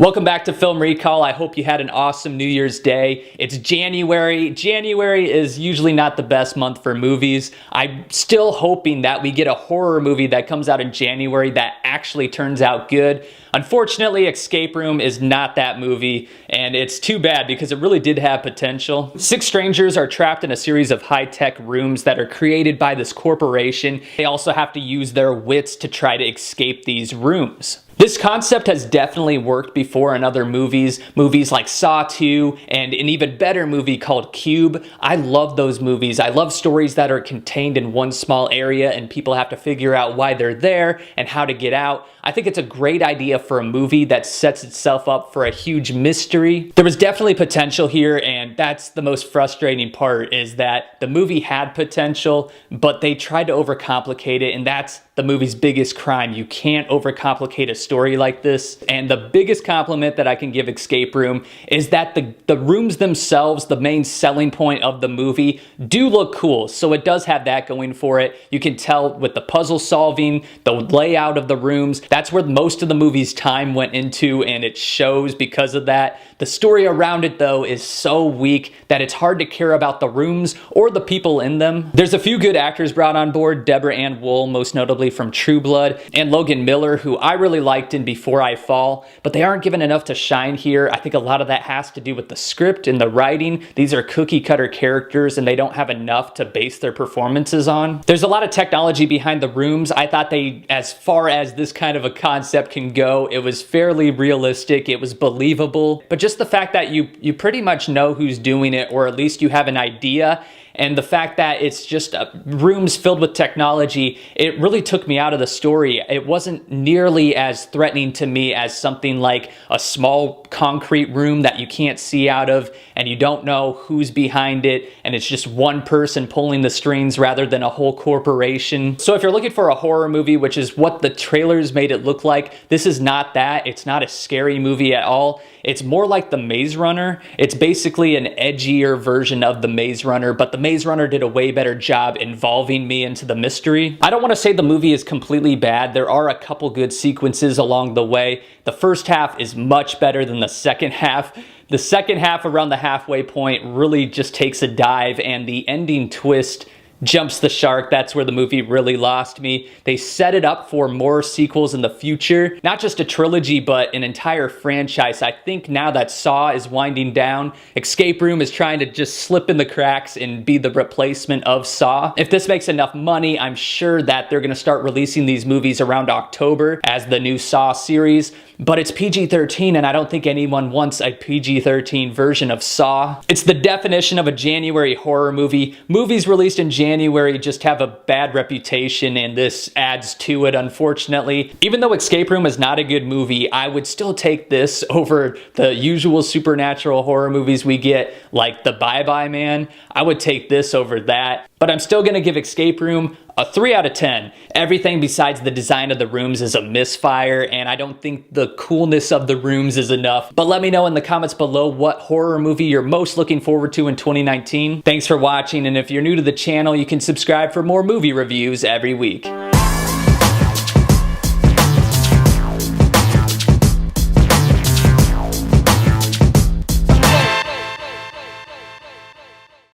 Welcome back to Film Recall. I hope you had an awesome New Year's Day. It's January. January is usually not the best month for movies. I'm still hoping that we get a horror movie that comes out in January that actually turns out good. Unfortunately, Escape Room is not that movie, and it's too bad because it really did have potential. Six strangers are trapped in a series of high-tech rooms that are created by this corporation. They also have to use their wits to try to escape these rooms. This concept has definitely worked before in other movies like Saw 2 and an even better movie called Cube. I love those movies. I love stories that are contained in one small area and people have to figure out why they're there and how to get out. I think it's a great idea for a movie that sets itself up for a huge mystery. There was definitely potential here, and that's the most frustrating part, is that the movie had potential, but they tried to overcomplicate it, and that's the movie's biggest crime. You can't overcomplicate a story like this. And the biggest compliment that I can give Escape Room is that the rooms themselves, the main selling point of the movie, do look cool. So it does have that going for it. You can tell with the puzzle solving, the layout of the rooms, that's where most of the movie's time went into, and it shows because of that. The story around it, though, is so weak that it's hard to care about the rooms or the people in them. There's a few good actors brought on board, Deborah Ann Wool, most notably from True Blood, and Logan Miller, who I really liked in Before I Fall, but they aren't given enough to shine here. I think a lot of that has to do with the script and the writing. These are cookie cutter characters and they don't have enough to base their performances on. There's a lot of technology behind the rooms. I thought they, as far as this kind of a concept can go, it was fairly realistic, it was believable, but just the fact that you pretty much know who's doing it, or at least you have an idea, and the fact that it's just rooms filled with technology, it really took me out of the story. It wasn't nearly as threatening to me as something like a small concrete room that you can't see out of and you don't know who's behind it, and it's just one person pulling the strings rather than a whole corporation. So if you're looking for a horror movie, which is what the trailers made it look like, this is not that. It's not a scary movie at all. It's more like The Maze Runner. It's basically an edgier version of The Maze Runner, but The Maze Runner did a way better job involving me into the mystery. I don't want to say the movie is completely bad. There are a couple good sequences along the way. The first half is much better than the second half. The second half, around the halfway point, really just takes a dive, and the ending twist jumps the shark. That's where the movie really lost me. They set it up for more sequels in the future, not just a trilogy, but an entire franchise. I think now that Saw is winding down, Escape Room is trying to just slip in the cracks and be the replacement of Saw. If this makes enough money, I'm sure that they're gonna start releasing these movies around October as the new Saw series, but it's PG-13 and I don't think anyone wants a PG-13 version of Saw. It's the definition of a January horror movie. Movies released in January just have a bad reputation, and this adds to it, unfortunately. Even though Escape Room is not a good movie, I would still take this over the usual supernatural horror movies we get, like The Bye-Bye Man. I would take this over that, but I'm still gonna give Escape Room a 3 out of 10. Everything besides the design of the rooms is a misfire, and I don't think the coolness of the rooms is enough. But let me know in the comments below what horror movie you're most looking forward to in 2019. Thanks for watching, and if you're new to the channel, you can subscribe for more movie reviews every week.